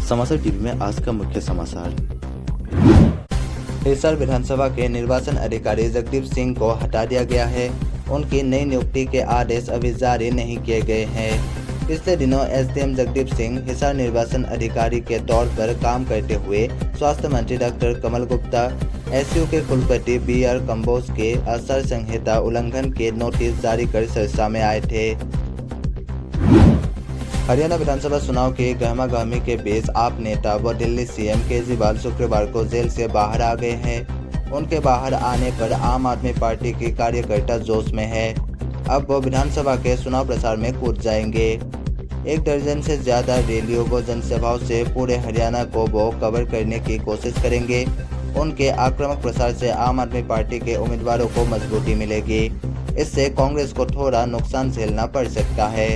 समाचार टीवी में आज का मुख्य समाचार। हिसार विधानसभा के निर्वाचन अधिकारी जगदीप सिंह को हटा दिया गया है। उनकी नई नियुक्ति के आदेश अभी जारी नहीं किए गए हैं। पिछले दिनों एसडीएम जगदीप सिंह हिसार निर्वाचन अधिकारी के तौर पर काम करते हुए स्वास्थ्य मंत्री डॉक्टर कमल गुप्ता, एसयू के कुलपति BR कंबोज के आचार संहिता उल्लंघन के नोटिस जारी कर चर्चा में आए थे। हरियाणा विधानसभा चुनाव के गहमागहमी के बीच आप नेता व दिल्ली सीएम केजरीवाल शुक्रवार को जेल से बाहर आ गए हैं। उनके बाहर आने पर आम आदमी पार्टी के कार्यकर्ता जोश में है। अब वो विधानसभा के चुनाव प्रचार में कूद जाएंगे। 1 दर्जन से ज्यादा रैलियों व जनसभाओं से पूरे हरियाणा को वो कवर करने की कोशिश करेंगे। उनके आक्रामक प्रचार से आम आदमी पार्टी के उम्मीदवारों को मजबूती मिलेगी। इससे कांग्रेस को थोड़ा नुकसान झेलना पड़ सकता है।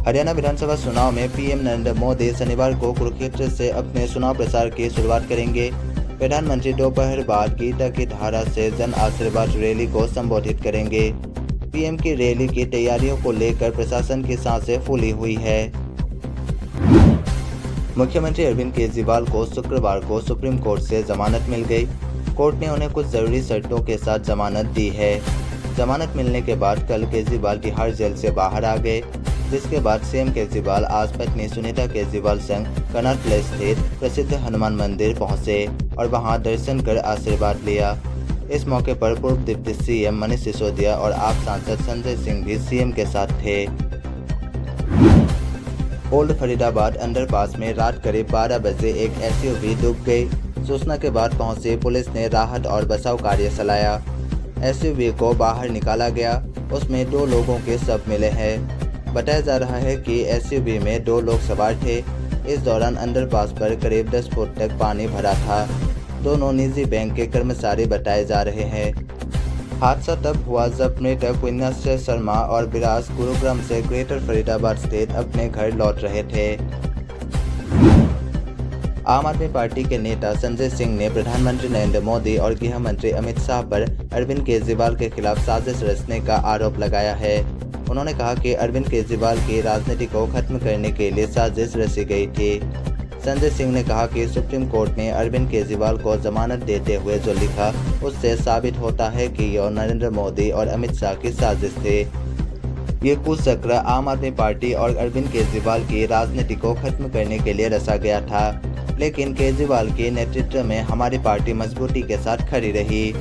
हरियाणा विधानसभा चुनाव में पीएम नरेंद्र मोदी शनिवार को कुरुक्षेत्र से अपने चुनाव प्रचार की शुरुआत करेंगे। प्रधानमंत्री दोपहर बाद गीता की धारा से जन आशीर्वाद रैली को संबोधित करेंगे। पीएम की रैली की तैयारियों को लेकर प्रशासन की सांसें फूली हुई है। मुख्यमंत्री अरविंद केजरीवाल को शुक्रवार को सुप्रीम कोर्ट से जमानत मिल गई। कोर्ट ने उन्हें कुछ जरूरी शर्तों के साथ जमानत दी है। जमानत मिलने के बाद कल केजरीवाल तिहाड़ जेल से बाहर आ गए, जिसके बाद सीएम केजरीवाल आज पत्नी सुनीता केजरीवाल संग कनॉट प्लेस स्थित प्रसिद्ध हनुमान मंदिर पहुंचे और वहां दर्शन कर आशीर्वाद लिया। इस मौके पर पूर्व डिप्टी सीएम मनीष सिसोदिया और आप सांसद संजय सिंह भी सीएम के साथ थे। ओल्ड फरीदाबाद अंडरपास में रात करीब 12 बजे एक एसयूवी डूब गई। सूचना के बाद पहुंची पुलिस ने राहत और बचाव कार्य चलाया। एसयूवी को बाहर निकाला गया। उसमें 2 लोगों के शव मिले हैं। बताया जा रहा है कि एसयूवी में 2 लोग सवार थे। इस दौरान अंडरपास पर करीब 10 फुट तक पानी भरा था। दोनों निजी बैंक के कर्मचारी बताए जा रहे हैं। हादसा तब हुआ जब मृतक विन्यास शर्मा और विराज गुरुग्राम से ग्रेटर फरीदाबाद स्थित अपने घर लौट रहे थे। आम आदमी पार्टी के नेता संजय सिंह ने प्रधानमंत्री नरेंद्र मोदी और गृह मंत्री अमित शाह पर अरविंद केजरीवाल के खिलाफ साजिश रचने का आरोप लगाया है। उन्होंने कहा कि अरविंद केजरीवाल की राजनीति को खत्म करने के लिए साजिश रची गई थी। संजय सिंह ने कहा कि सुप्रीम कोर्ट ने अरविंद केजरीवाल को जमानत देते हुए जो लिखा, उससे साबित होता है कि यह नरेंद्र मोदी और अमित शाह की साजिश थी। ये कुचक्र आम आदमी पार्टी और अरविंद केजरीवाल की राजनीति को खत्म करने के लिए रचा गया था, लेकिन केजरीवाल के नेतृत्व में हमारी पार्टी मजबूती के साथ खड़ी रही।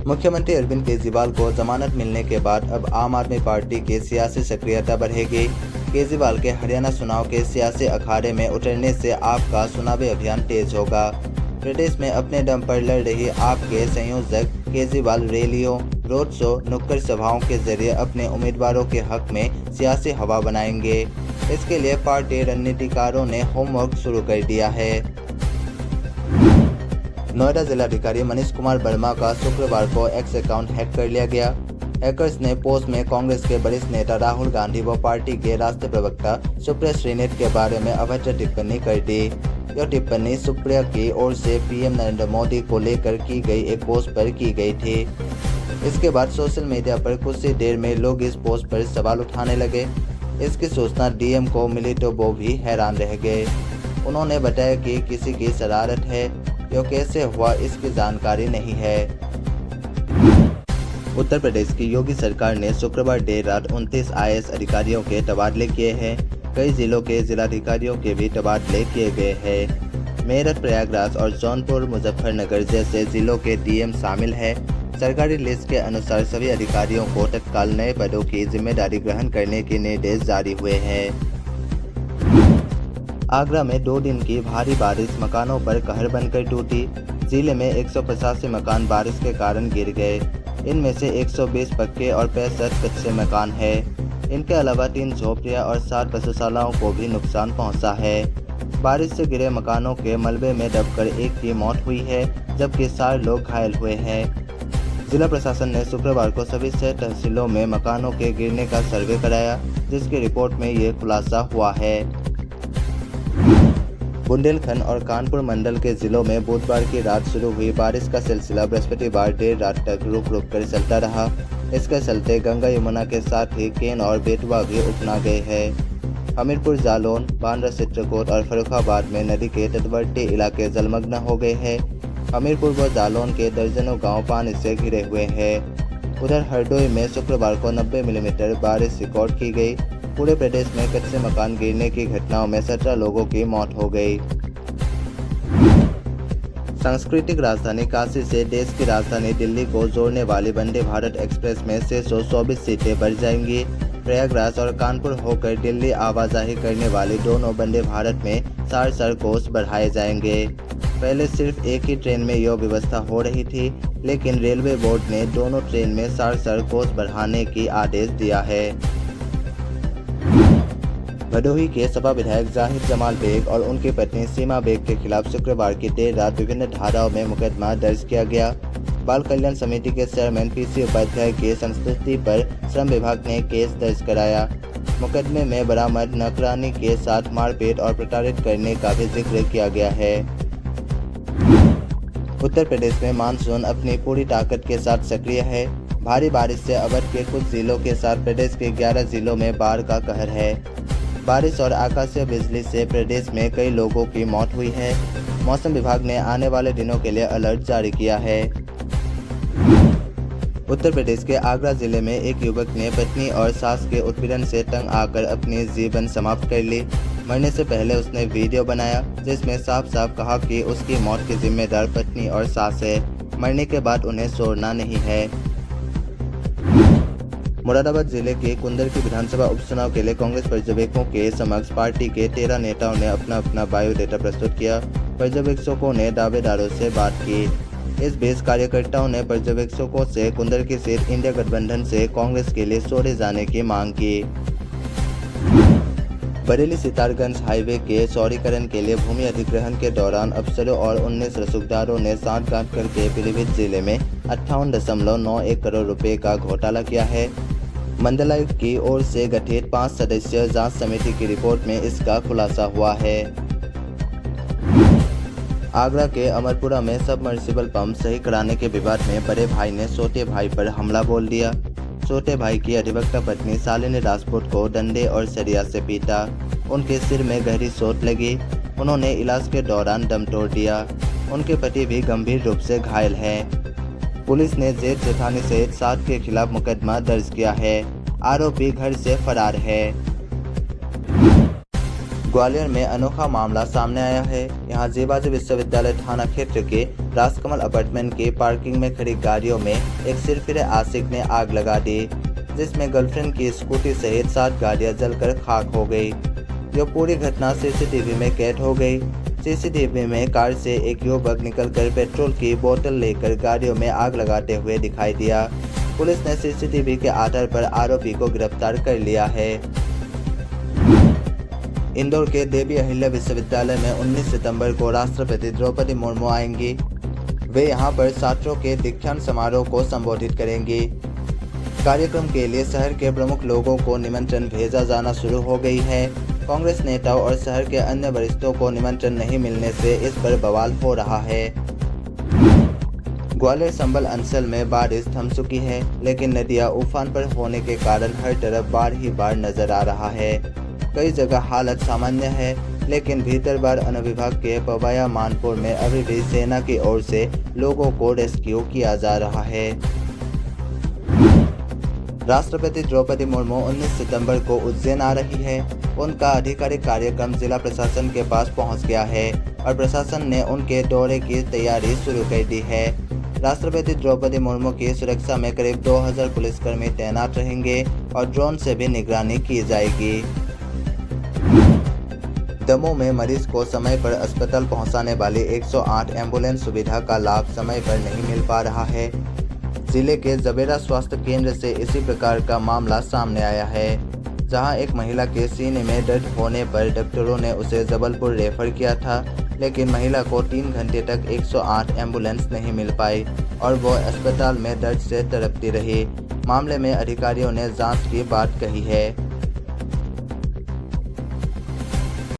मुख्यमंत्री अरविंद केजरीवाल को जमानत मिलने के बाद अब आम आदमी पार्टी की सियासी सक्रियता बढ़ेगी। केजरीवाल के हरियाणा चुनाव के सियासी अखाड़े में उतरने से आप का चुनावी अभियान तेज होगा। प्रदेश में अपने दम पर लड़ रही आप के संयोजक केजरीवाल रैलियों, रोड शो, नुक्कड़ सभाओं के जरिए अपने उम्मीदवारों के हक में सियासी हवा बनाएंगे। इसके लिए पार्टी रणनीतिकारों ने होमवर्क शुरू कर दिया है। नोएडा जिलाधिकारी मनीष कुमार वर्मा का शुक्रवार को एक्स अकाउंट हैक कर लिया गया। हैकर्स ने पोस्ट में कांग्रेस के वरिष्ठ नेता राहुल गांधी व पार्टी के राष्ट्रीय प्रवक्ता सुप्रिया श्रीनेत के बारे में अभद्र टिप्पणी कर दी। यह टिप्पणी सुप्रिया की ओर से पीएम नरेंद्र मोदी को लेकर की गई एक पोस्ट पर की गई थी। इसके बाद सोशल मीडिया पर कुछ ही देर में लोग इस पोस्ट पर सवाल उठाने लगे। इसकी सूचना डीएम को मिली तो वो भी हैरान रह गए। उन्होंने बताया कि किसी की शरारत है, यह कैसे हुआ इसकी जानकारी नहीं है। उत्तर प्रदेश की योगी सरकार ने शुक्रवार देर रात 29 IAS अधिकारियों के तबादले किए हैं। कई जिलों के जिलाधिकारियों के भी तबादले किए गए हैं। मेरठ, प्रयागराज और जौनपुर, मुजफ्फरनगर जैसे जिलों के डीएम शामिल हैं। सरकारी लिस्ट के अनुसार सभी अधिकारियों को तत्काल नए पदों की जिम्मेदारी ग्रहण करने के निर्देश जारी हुए हैं। आगरा में 2 दिन की भारी बारिश मकानों पर कहर बनकर टूटी। जिले में 185 मकान बारिश के कारण गिर गए। इनमें से 120 पक्के और 65 कच्चे मकान हैं। इनके अलावा 3 झोपड़ियां और 7 पशुशालाओं को भी नुकसान पहुंचा है। बारिश से गिरे मकानों के मलबे में दबकर एक की मौत हुई है, जबकि 4 लोग घायल हुए हैं। जिला प्रशासन ने शुक्रवार को सभी 6 तहसीलों में मकानों के गिरने का सर्वे कराया, जिसकी रिपोर्ट में ये खुलासा हुआ है। बुंदेलखंड और कानपुर मंडल के जिलों में बुधवार की रात शुरू हुई बारिश का सिलसिला बृहस्पतिवार देर रात तक रुक रुक कर चलता रहा। इसके चलते गंगा यमुना के साथ ही केन और बेतवा भी उफना गए हैं। हमीरपुर, जालौन, बांद्रा, चित्रकूट और फर्रुखाबाद में नदी के तटवर्ती इलाके जलमग्न हो गए हैं। हमीरपुर व जालौन के दर्जनों गांव पानी से घिरे हुए हैं। उधर हरदोई में शुक्रवार को 90 मिलीमीटर बारिश रिकॉर्ड की गई। पूरे प्रदेश में कच्चे मकान गिरने की घटनाओं में 17 लोगों की मौत हो गई। सांस्कृतिक राजधानी काशी से देश की राजधानी दिल्ली को जोड़ने वाली वंदे भारत एक्सप्रेस में 624 सीटें बढ़ जाएंगी। प्रयागराज और कानपुर होकर दिल्ली आवाजाही करने वाली दोनों वंदे भारत में 4 कोच बढ़ाए जाएंगे। पहले सिर्फ एक ही ट्रेन में यह व्यवस्था हो रही थी, लेकिन रेलवे बोर्ड ने दोनों ट्रेन में 4 कोच बढ़ाने की आदेश दिया है। भदोही के सपा विधायक जाहिद जमाल बेग और उनकी पत्नी सीमा बेग के खिलाफ शुक्रवार की देर रात विभिन्न धाराओं में मुकदमा दर्ज किया गया। बाल कल्याण समिति के चेयरमैन पीसी उपाध्याय की संस्तुति पर श्रम विभाग ने केस दर्ज कराया। मुकदमे में बरामद नौकरानी के साथ मारपीट और प्रताड़ित करने का भी जिक्र किया गया है। उत्तर प्रदेश में मानसून अपनी पूरी ताकत के साथ सक्रिय है। भारी बारिश से अवध के कुछ जिलों के साथ प्रदेश के 11 जिलों में बाढ़ का कहर है। बारिश और आकाशीय बिजली से प्रदेश में कई लोगों की मौत हुई है। मौसम विभाग ने आने वाले दिनों के लिए अलर्ट जारी किया है। उत्तर प्रदेश के आगरा जिले में एक युवक ने पत्नी और सास के उत्पीड़न से तंग आकर अपनी जीवन समाप्त कर ली। मरने से पहले उसने वीडियो बनाया, जिसमें साफ साफ कहा कि उसकी मौत की जिम्मेदार पत्नी और सास है। मरने के बाद उन्हें छोड़ना नहीं है। मुरादाबाद जिले के कुंदर की विधानसभा उपचुनाव के लिए कांग्रेस पर्यवेक्षकों के समक्ष पार्टी के 13 नेताओं ने अपना बायोडेटा प्रस्तुत किया। पर्यवेक्षकों ने दावेदारों से बात की। इस बीच कार्यकर्ताओं ने पर्यवेक्षकों से कुंदर की सीट इंडिया गठबंधन से कांग्रेस के लिए छोड़े जाने की मांग की। बरेली सितारगंज हाईवे के चौड़ीकरण के लिए भूमि अधिग्रहण के दौरान अफसरों और 19 रसूखदारों ने सांठगांठ करके पीलीभीत जिले में 58.91 करोड़ रुपए का घोटाला किया है। मंडलायुक्त की ओर से गठित 5 सदस्यीय जांच समिति की रिपोर्ट में इसका खुलासा हुआ है। आगरा के अमरपुरा में सबमर्सिबल पंप सही कराने के विवाद में बड़े भाई ने छोटे भाई पर हमला बोल दिया। छोटे भाई की अधिवक्ता पत्नी शालिनी राजपूत को डंडे और सरिया से पीटा। उनके सिर में गहरी चोट लगी। उन्होंने इलाज के दौरान दम तोड़ दिया। उनके पति भी गंभीर रूप से घायल हैं। पुलिस ने जेठ जेठानी सहित 7 के खिलाफ मुकदमा दर्ज किया है। आरोपी घर से फरार है। ग्वालियर में अनोखा मामला सामने आया है। यहां जेबाजी विश्वविद्यालय थाना क्षेत्र के राजकमल अपार्टमेंट की पार्किंग में खड़ी गाड़ियों में एक सिरफिरे आशिक ने आग लगा दी, जिसमें गर्लफ्रेंड की स्कूटी सहित 7 गाड़ियां जलकर खाक हो गई। यह पूरी घटना सीसीटीवी में कैद हो गई। सीसीटीवी में कार से एक युवक निकलकर पेट्रोल की बोतल लेकर गाड़ियों में आग लगाते हुए दिखाई दिया। पुलिस ने सीसीटीवी के आधार पर आरोपी को गिरफ्तार कर लिया है। इंदौर के देवी अहिल्या विश्वविद्यालय में 19 सितंबर को राष्ट्रपति द्रौपदी मुर्मू आएंगी। वे यहां पर छात्रों के दीक्षांत समारोह को संबोधित करेंगी। कार्यक्रम के लिए शहर के प्रमुख लोगों को निमंत्रण भेजा जाना शुरू हो गई है। कांग्रेस नेताओं और शहर के अन्य वरिष्ठों को निमंत्रण नहीं मिलने से इस पर बवाल हो रहा है। ग्वालियर संभल अंचल में बारिश थम चुकी है, लेकिन नदियां उफान पर होने के कारण हर तरफ बाढ़ ही बाढ़ नजर आ रहा है। कई जगह हालत सामान्य है, लेकिन भीतरबाड़ अनुविभाग के पवाया मानपुर में अभी भी सेना की ओर से लोगों को रेस्क्यू किया जा रहा है। राष्ट्रपति द्रौपदी मुर्मू 19 सितंबर को उज्जैन आ रही है। उनका आधिकारिक कार्यक्रम जिला प्रशासन के पास पहुंच गया है और प्रशासन ने उनके दौरे की तैयारी शुरू कर दी है। राष्ट्रपति द्रौपदी मुर्मू की सुरक्षा में करीब 2000 पुलिसकर्मी तैनात रहेंगे और ड्रोन से भी निगरानी की जाएगी। दमोह में मरीज को समय पर अस्पताल पहुंचाने वाली 108 एम्बुलेंस सुविधा का लाभ समय पर नहीं मिल पा रहा है। जिले के जबेरा स्वास्थ्य केंद्र से इसी प्रकार का मामला सामने आया है, जहां एक महिला के सीने में दर्द होने पर डॉक्टरों ने उसे जबलपुर रेफर किया था, लेकिन महिला को 3 घंटे तक 108 एम्बुलेंस नहीं मिल पाई और वो अस्पताल में दर्द से तड़पती रही। मामले में अधिकारियों ने जांच की बात कही है।